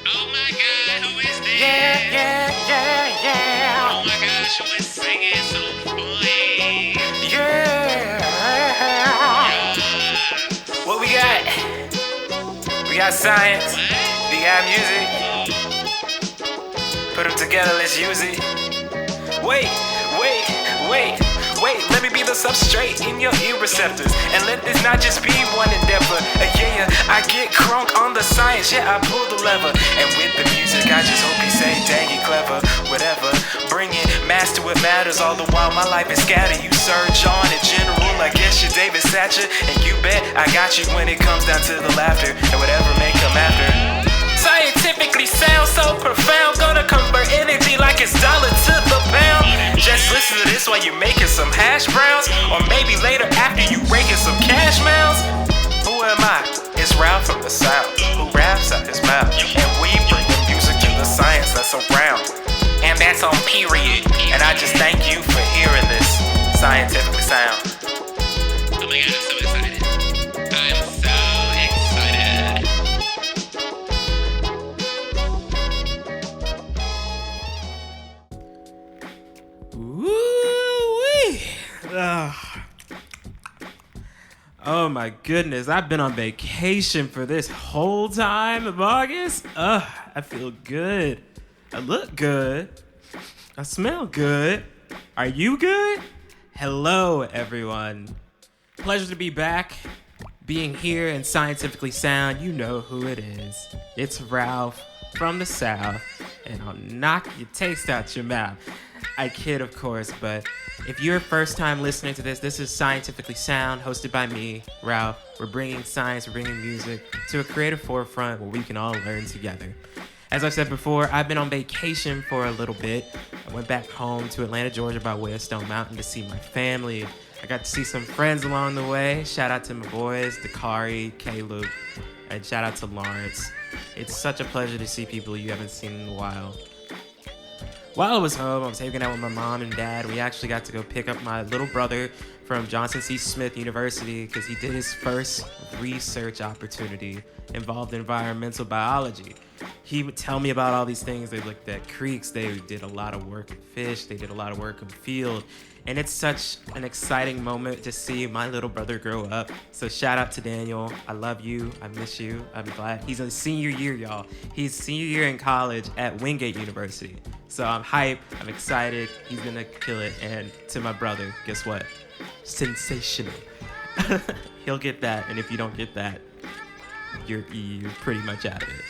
Oh my God, who is this? Yeah. Oh my gosh, who is singing so funny? Yeah. Yes. What we got? We got science. What? We got music. Put them together, let's use it. Wait. Let me be the substrate in your ear receptors. And let this not just be one endeavor. I get crunk on the science. Yeah, I pull the lever. And with the music, I just hope you say, dang, you clever. Whatever. Bring it, master what matters. All the while my life is scattered. You surge on in general. I guess you're David Satcher. And you bet I got you when it comes down to the laughter. And whatever may come after. Scientifically sound so profound. Gonna convert energy like it's dollar to the pound. Just listen to this while you're making some hash browns. Or maybe later after you raking some cash mounds. Who am I? It's Ralph from the South, who raps out his mouth. And we bring the music to the science that's around. And that's on period. And I just thank you for hearing this scientifically sound. Oh my God, I'm so excited. I'm so excited. Woo-wee. Oh my goodness, I've been on vacation for this whole time of August. I feel good. I look good. I smell good. Are you good? Hello, everyone. Pleasure to be back. Being here and scientifically sound, you know who it is. It's Ralph from the South, and I'll knock your taste out your mouth. I kid, of course, but if you're first time listening to this is Scientifically Sound, hosted by me, Ralph. We're bringing science, we're bringing music to a creative forefront where we can all learn together. As I've said before, I've been on vacation for a little bit. I went back home to Atlanta, Georgia by way of Stone Mountain to see my family. I got to see some friends along the way. Shout out to my boys, Dakari, Caleb, and shout out to Lawrence. It's such a pleasure to see people you haven't seen in a while. While I was home, I was hanging out with my mom and dad. We actually got to go pick up my little brother from Johnson C. Smith University because he did his first research opportunity involved in environmental biology. He would tell me about all these things. They looked at creeks. They did a lot of work in fish. They did a lot of work in field. And it's such an exciting moment to see my little brother grow up. So shout out to Daniel. I love you. I miss you. I'm glad. He's in senior year, y'all. He's senior year in college at Wingate University. So I'm hyped. I'm excited. He's going to kill it. And to my brother, guess what? Sensational. He'll get that. And if you don't get that, you're pretty much out of it.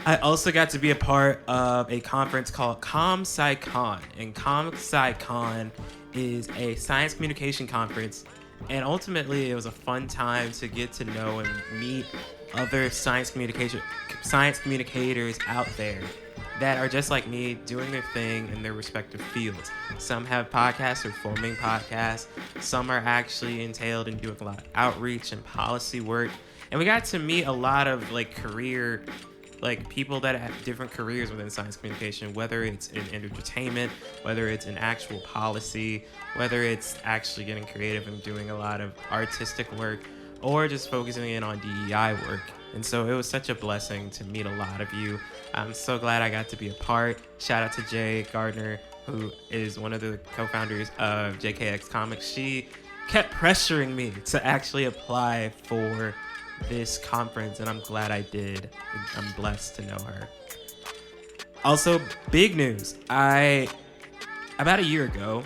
I also got to be a part of a conference called ComSciCon. And ComSciCon is a science communication conference. And ultimately, it was a fun time to get to know and meet other science communicators out there that are just like me, doing their thing in their respective fields. Some have podcasts or forming podcasts. Some are actually entailed in doing a lot of outreach and policy work. And we got to meet a lot of people that have different careers within science communication, whether it's in entertainment, whether it's in actual policy, whether it's actually getting creative and doing a lot of artistic work, or just focusing in on DEI work. And so it was such a blessing to meet a lot of you. I'm so glad I got to be a part. Shout out to Jay Gardner, who is one of the co-founders of JKX Comics. She kept pressuring me to actually apply for this conference, and I'm glad I did. I'm blessed to know her. Also, big news. About a year ago,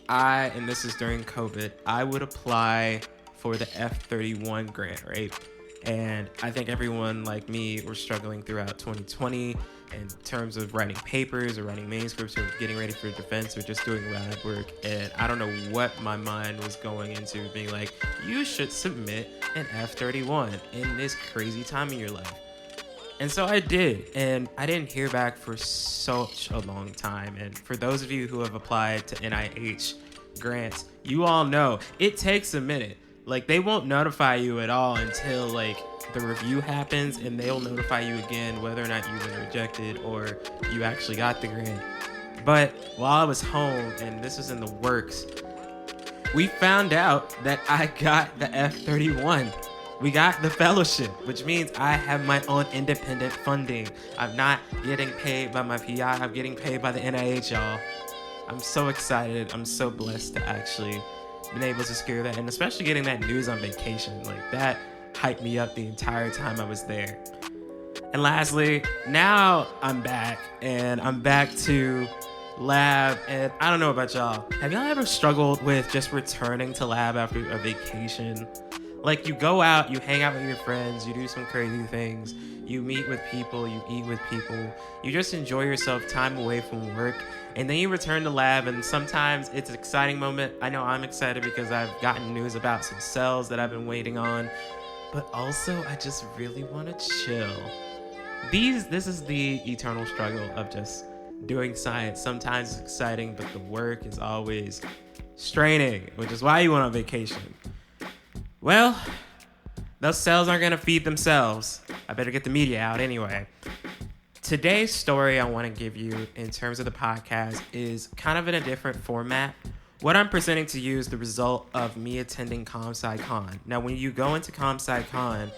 and this is during COVID, I would apply for the F31 grant, right? And I think everyone like me were struggling throughout 2020 in terms of writing papers or writing manuscripts or getting ready for defense or just doing lab work. And I don't know what my mind was going into, being like, you should submit an F31 in this crazy time in your life. And so I did, and I didn't hear back for such a long time. And for those of you who have applied to NIH grants, you all know it takes a minute. Like, they won't notify you at all until the review happens, and they'll notify you again whether or not you've been rejected or you actually got the grant. But while I was home, and this was in the works, we found out that I got the F31. we got the fellowship, which means I have my own independent funding. I'm not getting paid by my PI. I'm getting paid by the NIH, y'all. I'm so excited. I'm so blessed to actually been able to secure that, and especially getting that news on vacation. Like, that hyped me up the entire time I was there. And lastly, now I'm back, and I'm back to lab. And I don't know about y'all. Have y'all ever struggled with just returning to lab after a vacation? Like, you go out, you hang out with your friends, you do some crazy things, you meet with people, you eat with people, you just enjoy yourself, time away from work, and then you return to lab, and sometimes it's an exciting moment. I know I'm excited because I've gotten news about some cells that I've been waiting on, but also I just really want to chill. This is the eternal struggle of just doing science. Sometimes it's exciting, but the work is always straining, which is why you went on vacation. Well, those cells aren't gonna feed themselves. I better get the media out anyway. Today's story I want to give you in terms of the podcast is kind of in a different format. What I'm presenting to you is the result of me attending ComSciCon. Now, when you go into ComSciCon,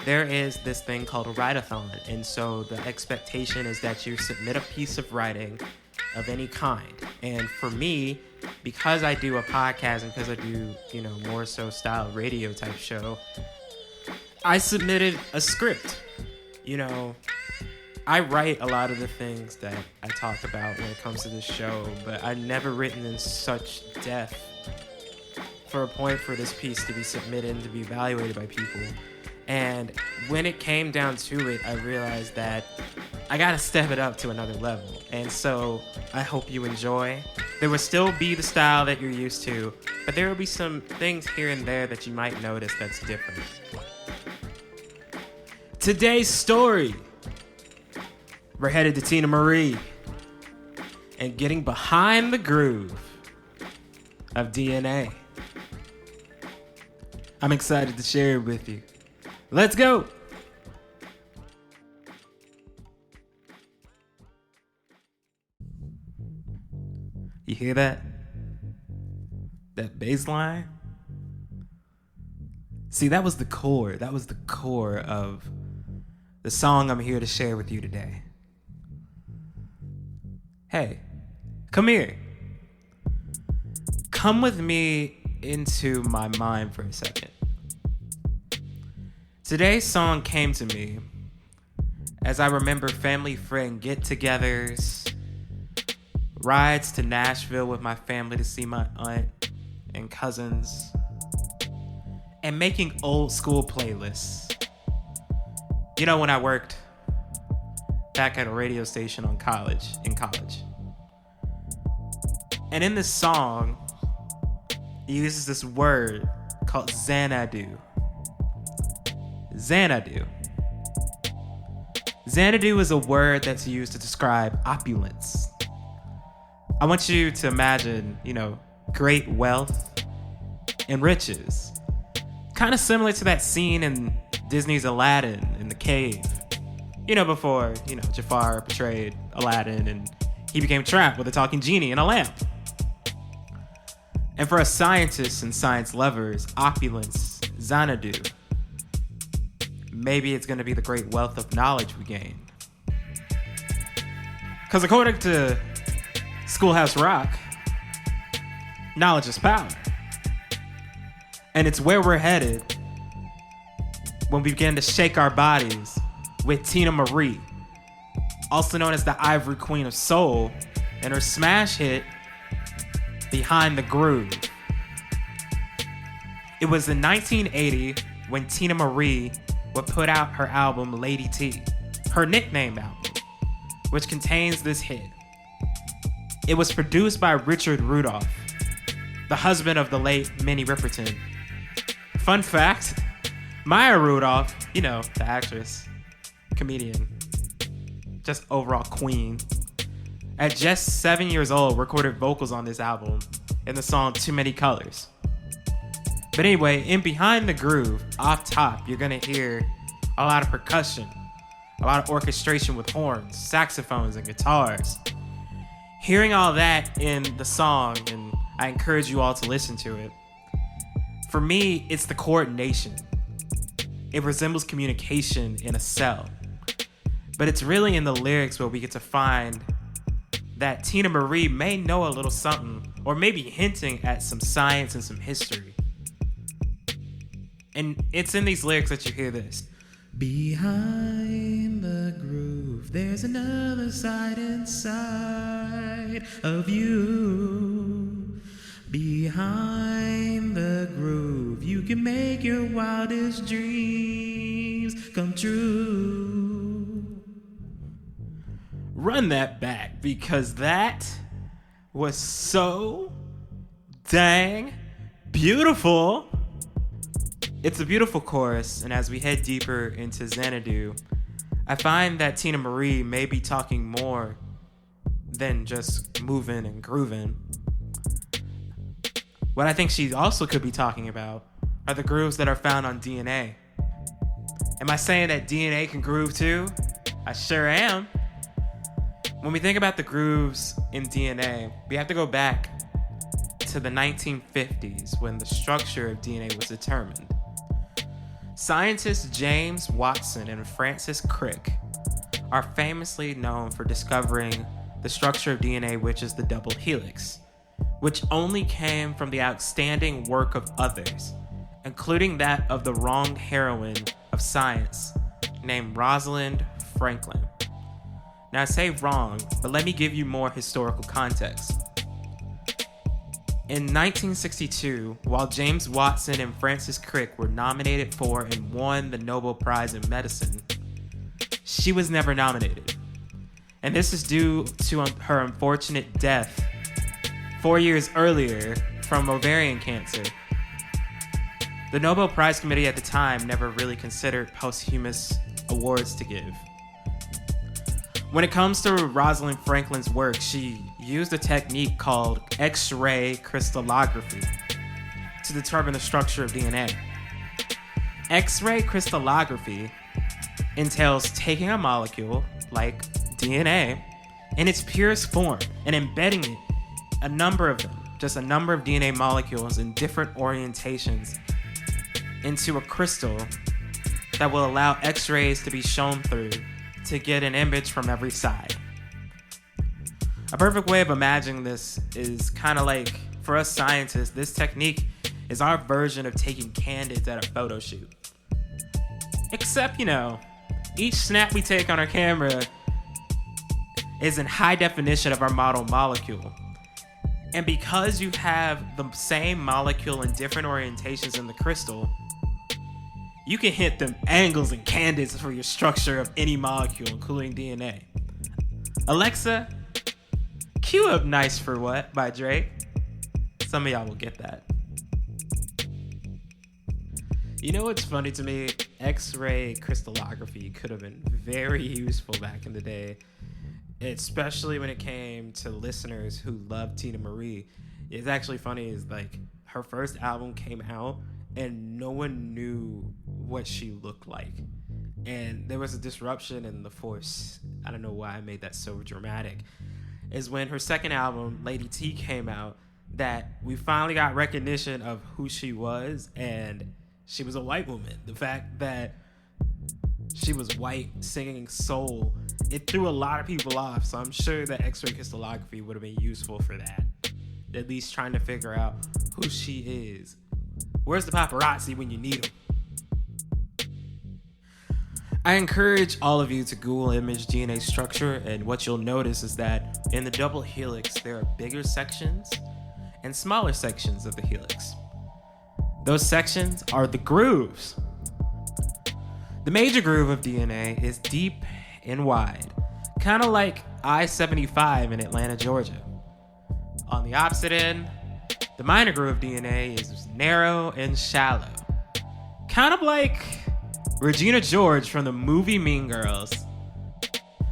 there is this thing called a write-a-thon. And so the expectation is that you submit a piece of writing of any kind. And for me, because I do a podcast and because I do, more so style radio type show, I submitted a script. I write a lot of the things that I talk about when it comes to this show, but I've never written in such depth for a point for this piece to be submitted and to be evaluated by people. And when it came down to it, I realized that I gotta step it up to another level. And so I hope you enjoy. There will still be the style that you're used to, but there will be some things here and there that you might notice that's different. Today's story. We're headed to Teena Marie and getting behind the groove of DNA. I'm excited to share it with you. Let's go. You hear that? That bass line? See, that was the core. That was the core of the song I'm here to share with you today. Hey, come here. Come with me into my mind for a second. Today's song came to me as I remember family friend get-togethers, rides to Nashville with my family to see my aunt and cousins, and making old school playlists. When I worked back at a radio station in college. And in this song, he uses this word called Xanadu. Xanadu. Xanadu is a word that's used to describe opulence. I want you to imagine, great wealth and riches. Kind of similar to that scene in Disney's Aladdin in the cave. Before, Jafar betrayed Aladdin and he became trapped with a talking genie in a lamp. And for us scientists and science lovers, opulence, Xanadu, maybe it's going to be the great wealth of knowledge we gain. Because according to Schoolhouse Rock, knowledge is power. And it's where we're headed when we begin to shake our bodies with Teena Marie, also known as the Ivory Queen of Soul, and her smash hit, Behind the Groove. It was in 1980 when Teena Marie would put out her album Lady T, her nickname album, which contains this hit. It was produced by Richard Rudolph, the husband of the late Minnie Riperton. Fun fact, Maya Rudolph, the actress, comedian, just overall queen, at just 7 years old, recorded vocals on this album in the song Too Many Colors. But anyway, in Behind the Groove, off top, you're gonna hear a lot of percussion, a lot of orchestration with horns, saxophones, and guitars. Hearing all that in the song, and I encourage you all to listen to it, for me, it's the coordination. it resembles communication in a cell. But it's really in the lyrics where we get to find that Teena Marie may know a little something, or maybe hinting at some science and some history. And it's in these lyrics that you hear this. Behind the groove, there's another side inside of you. Behind the groove, you can make your wildest dreams come true. Run that back, because that was so dang beautiful. It's a beautiful chorus, and as we head deeper into Xanadu, I find that Teena Marie may be talking more than just moving and grooving. What I think she also could be talking about are the grooves that are found on DNA. Am I saying that DNA can groove too? I sure am. When we think about the grooves in DNA, we have to go back to the 1950s when the structure of DNA was determined. Scientists James Watson and Francis Crick are famously known for discovering the structure of DNA, which is the double helix, which only came from the outstanding work of others, including that of the wronged heroine of science named Rosalind Franklin. Now I say wrong, but let me give you more historical context. In 1962, while James Watson and Francis Crick were nominated for and won the Nobel Prize in Medicine, she was never nominated. And this is due to her unfortunate death 4 years earlier from ovarian cancer. The Nobel Prize Committee at the time never really considered posthumous awards to give. When it comes to Rosalind Franklin's work, she used a technique called X-ray crystallography to determine the structure of DNA. X-ray crystallography entails taking a molecule, like DNA, in its purest form and embedding it, a number of them, just a number of DNA molecules in different orientations, into a crystal that will allow X-rays to be shown through to get an image from every side. A perfect way of imagining this is kind of like, for us scientists, this technique is our version of taking candids at a photo shoot. Except, each snap we take on our camera is in high definition of our model molecule. And because you have the same molecule in different orientations in the crystal, you can hit them angles and candids for your structure of any molecule, including DNA. Alexa, cue up Nice for What by Drake. Some of y'all will get that. You know what's funny to me? X-ray crystallography could have been very useful back in the day, especially when it came to listeners who loved Teena Marie. It's actually funny is like her first album came out and no one knew what she looked like. And there was a disruption in the force. I don't know why I made that so dramatic. Is when her second album, Lady T, came out, that we finally got recognition of who she was, and she was a white woman. The fact that she was white singing soul, it threw a lot of people off. So I'm sure that X-ray crystallography would have been useful for that. At least trying to figure out who she is. Where's the paparazzi when you need them? I encourage all of you to Google image DNA structure, and what you'll notice is that in the double helix, there are bigger sections and smaller sections of the helix. Those sections are the grooves. The major groove of DNA is deep and wide, kind of like I-75 in Atlanta, Georgia. On the opposite end, the minor groove of DNA is narrow and shallow, kind of like Regina George from the movie Mean Girls.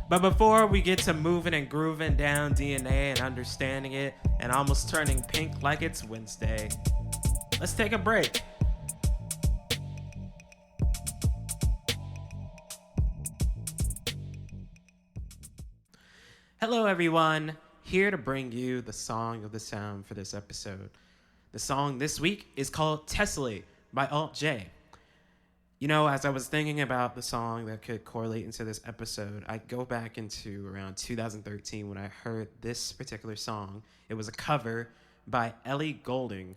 But before we get to moving and grooving down DNA and understanding it and almost turning pink like it's Wednesday, let's take a break. Hello everyone, here to bring you the song of the sound for this episode. The song this week is called Tessellate by Alt J. As I was thinking about the song that could correlate into this episode, I go back into around 2013 when I heard this particular song. It was a cover by Ellie Goulding.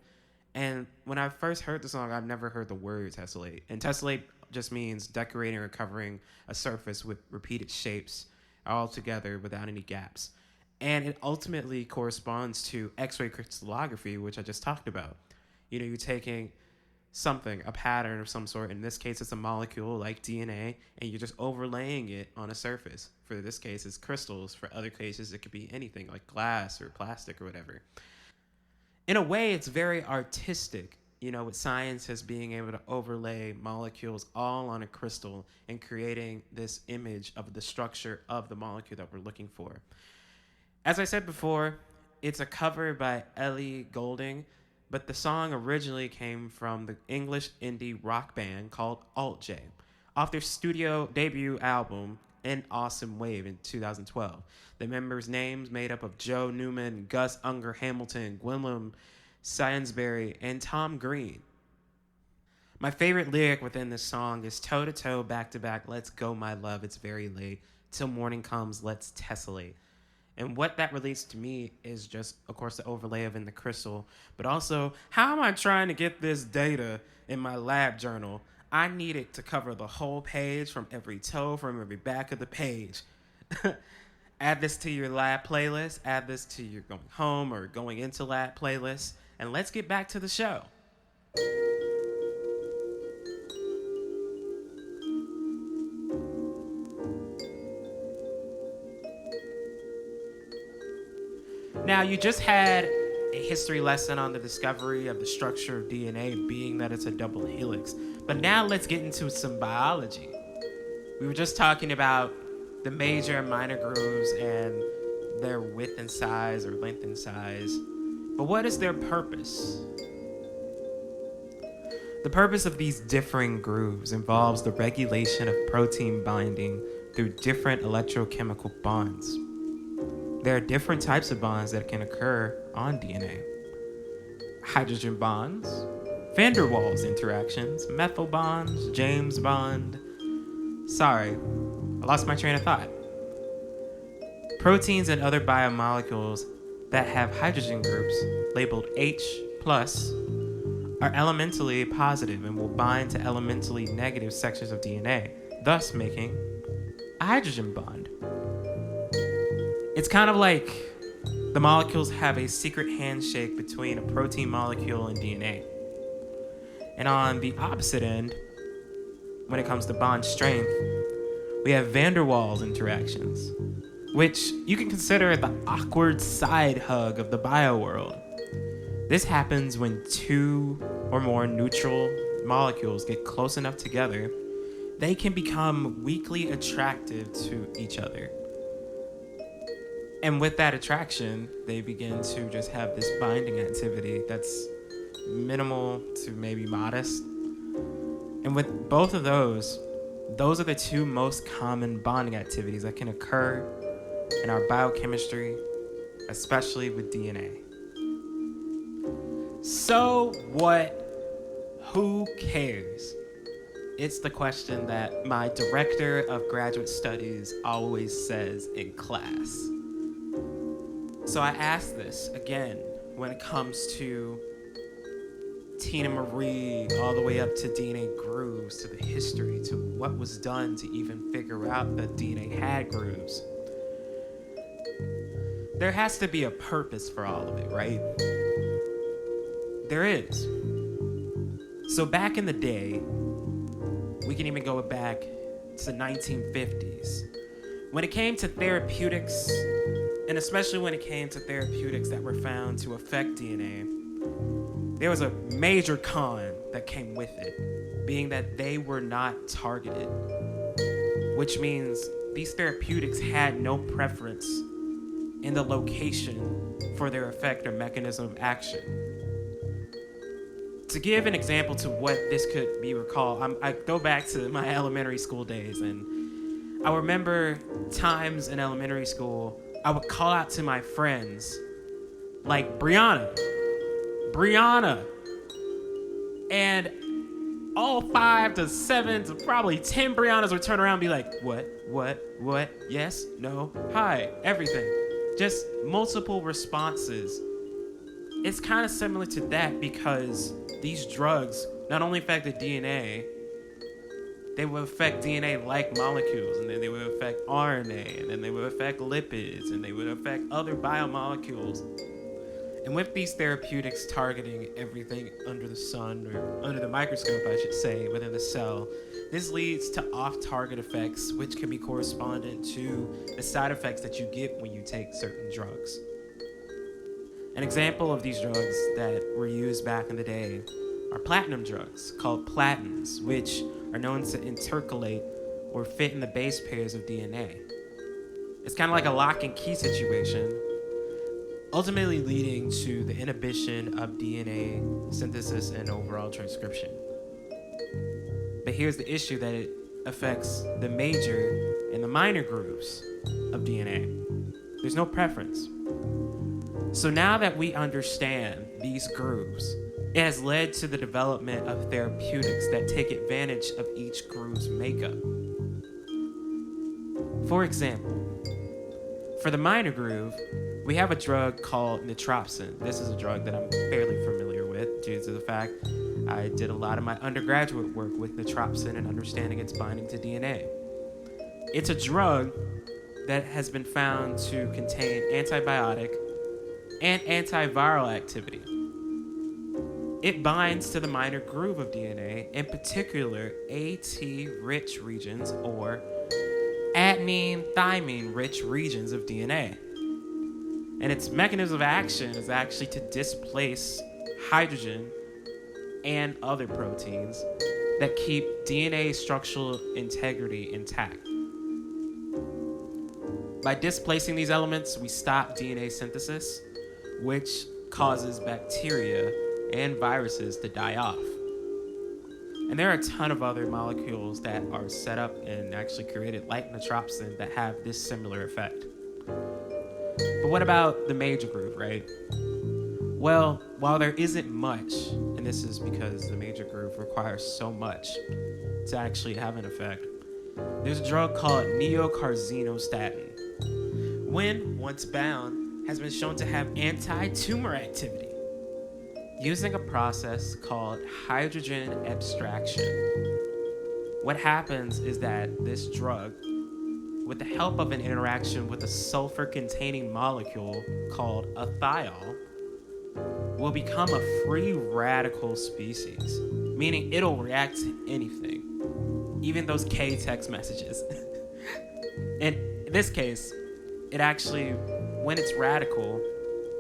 And when I first heard the song, I've never heard the word tessellate. And tessellate just means decorating or covering a surface with repeated shapes all together without any gaps. And it ultimately corresponds to X-ray crystallography, which I just talked about. You're taking something, a pattern of some sort. In this case, it's a molecule like DNA, and you're just overlaying it on a surface. For this case, it's crystals. For other cases, it could be anything like glass or plastic or whatever. In a way, it's very artistic, with scientists being able to overlay molecules all on a crystal and creating this image of the structure of the molecule that we're looking for. As I said before, it's a cover by Ellie Goulding, but the song originally came from the English indie rock band called Alt J, off their studio debut album, An Awesome Wave, in 2012. The members' names made up of Joe Newman, Gus Unger Hamilton, Gwynlem Sainsbury, and Tom Green. My favorite lyric within this song is toe to toe, back to back, let's go my love, it's very late, till morning comes, let's tessellate. And what that relates to me is just, of course, the overlay of in the crystal, but also, how am I trying to get this data in my lab journal? I need it to cover the whole page from every toe, from every back of the page. Add this to your lab playlist, add this to your going home or going into lab playlist, and let's get back to the show. Now, you just had a history lesson on the discovery of the structure of DNA, being that it's a double helix. But now let's get into some biology. We were just talking about the major and minor grooves and their width and size or length and size. But what is their purpose? The purpose of these differing grooves involves the regulation of protein binding through different electrochemical bonds. There are different types of bonds that can occur on DNA. Hydrogen bonds, van der Waals interactions, methyl bonds, James bond. Sorry, I lost my train of thought. Proteins and other biomolecules that have hydrogen groups labeled H+, are elementally positive and will bind to elementally negative sections of DNA, thus making a hydrogen bond. It's kind of like the molecules have a secret handshake between a protein molecule and DNA. And on the opposite end, when it comes to bond strength, we have van der Waals interactions, which you can consider the awkward side hug of the bioworld. This happens when two or more neutral molecules get close enough together, they can become weakly attractive to each other. And with that attraction, they begin to just have this binding activity that's minimal to maybe modest. And with both of those are the two most common bonding activities that can occur in our biochemistry, especially with DNA. So what? Who cares? It's the question that my director of graduate studies always says in class. So I ask this again when it comes to Teena Marie, all the way up to DNA grooves, to the history, to what was done to even figure out that DNA had grooves. There has to be a purpose for all of it, right? There is. So back in the day, we can even go back to the 1950s. When it came to therapeutics, and especially when it came to therapeutics that were found to affect DNA, there was a major con that came with it, being that they were not targeted, which means these therapeutics had no preference in the location for their effect or mechanism of action. To give an example to what this could be recalled, I go back to my elementary school days, and I remember times in elementary school, I would call out to my friends, like Brianna. And all 5 to 7 to probably 10 Briannas would turn around and be like, what, yes, no, hi, everything. Just multiple responses. It's kind of similar to that because these drugs not only affect the DNA, they will affect DNA-like molecules, and then they will affect RNA, and then they will affect lipids, and they will affect other biomolecules. And with these therapeutics targeting everything under the sun, or under the microscope, I should say, within the cell, this leads to off-target effects, which can be correspondent to the side effects that you get when you take certain drugs. An example of these drugs that were used back in the day are platinum drugs called platins, which are known to intercalate or fit in the base pairs of DNA. It's kind of like a lock and key situation, ultimately leading to the inhibition of DNA synthesis and overall transcription. But here's the issue, that it affects the major and the minor grooves of DNA. There's no preference. So now that we understand these grooves, it has led to the development of therapeutics that take advantage of each groove's makeup. For example, for the minor groove, we have a drug called natropsin. This is a drug that I'm fairly familiar with due to the fact I did a lot of my undergraduate work with natropsin and understanding its binding to DNA. It's a drug that has been found to contain antibiotic and antiviral activity. It binds to the minor groove of DNA, in particular AT-rich regions or adenine-thymine-rich regions of DNA. And its mechanism of action is actually to displace hydrogen and other proteins that keep DNA structural integrity intact. By displacing these elements, we stop DNA synthesis, which causes bacteria and viruses to die off. And there are a ton of other molecules that are set up and actually created like natropsin that have this similar effect. But what about the major groove, right? Well, while there isn't much, and this is because the major groove requires so much to actually have an effect, there's a drug called neocarcinostatin. When once bound, has been shown to have anti-tumor activity using a process called hydrogen abstraction. What happens is that this drug, with the help of an interaction with a sulfur-containing molecule called a thiol, will become a free radical species, meaning it'll react to anything, even those K text messages. In this case, it actually, when it's radical,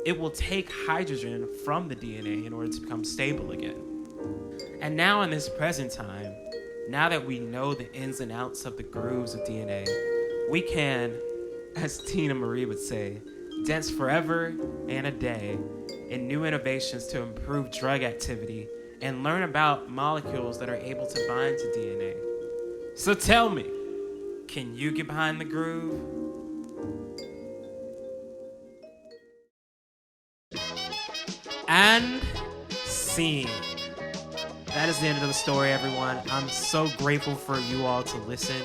it will take hydrogen from the DNA in order to become stable again. And now in this present time, now that we know the ins and outs of the grooves of DNA, we can, as Teena Marie would say, dance forever and a day in new innovations to improve drug activity and learn about molecules that are able to bind to DNA. So tell me, can you get behind the groove? And scene. That is the end of the story, everyone. I'm so grateful for you all to listen.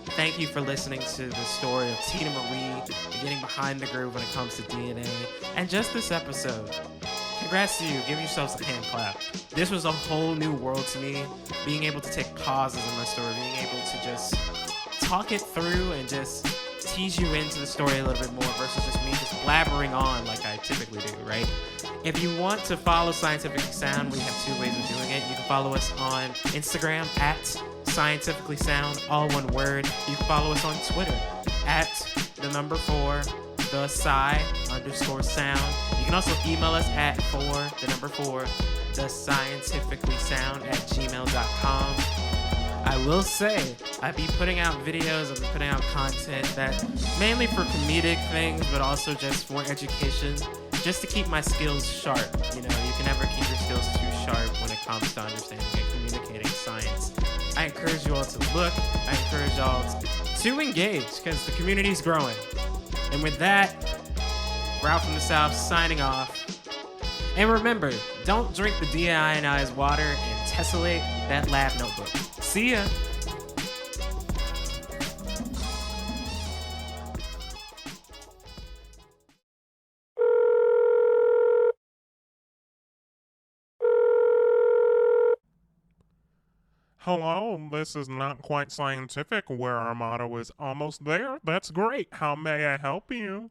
Thank you for listening to the story of Teena Marie and getting behind the groove when it comes to DNA. And just this episode, congrats to you. Give yourselves a hand clap. This was a whole new world to me. Being able to take pauses in my story, being able to just talk it through and just tease you into the story a little bit more versus just me just blabbering on like I typically do, right? If you want to follow Scientifically Sound, we have two ways of doing it. You can follow us on Instagram at Scientifically Sound, all one word. You can follow us on Twitter at the Sci_sound. You can also email us at thescientificallysound@gmail.com. I will say, I'll be putting out videos, I'll be putting out content that mainly for comedic things, but also just for education, just to keep my skills sharp. You know, you can never keep your skills too sharp when it comes to understanding and communicating science. I encourage you all to look, I encourage y'all to engage, because the community's growing. And with that, we're out from the South, signing off. And remember, don't drink the deionized water in Tessellate. that lab notebook. See ya. Hello, this is Not Quite Scientific, where our motto is almost there. That's great. How may I help you?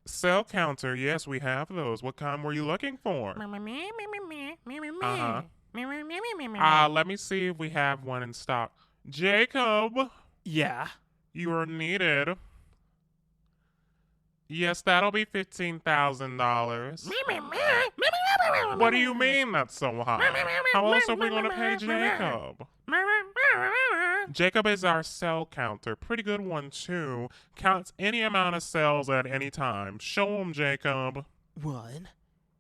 Cell counter, yes, we have those. What kind were you looking for? Let me see if we have one in stock. Jacob, Yeah. you are needed. Yes, that'll be $15,000. What do you mean that's so high? How else are we going to pay Jacob? Jacob is our cell counter. Pretty good one, too. Counts any amount of cells at any time. Show him, Jacob. 1,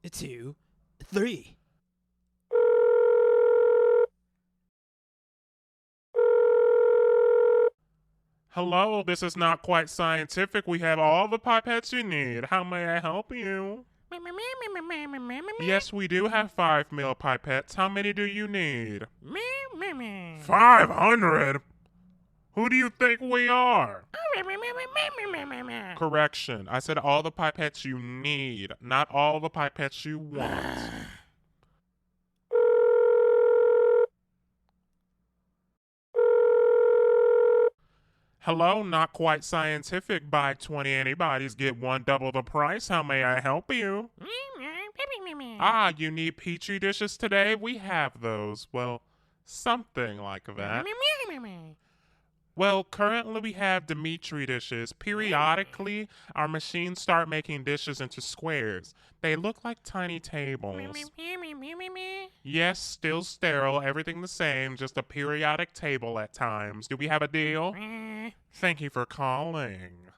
2, 3. Hello, this is Not Quite Scientific. We have all the pipettes you need. How may I help you? Yes, we do have 5 mil pipettes. How many do you need? 500? Who do you think we are? Correction. I said all the pipettes you need, not all the pipettes you want. Hello, Not Quite Scientific. Buy 20 antibodies, get 1 double the price. How may I help you? You need petri dishes today? We have those. Well, something like that. Well, currently we have Dimitri dishes. Periodically, our machines start making dishes into squares. They look like tiny tables. Yes, still sterile, everything the same, just a periodic table at times. Do we have a deal? Thank you for calling.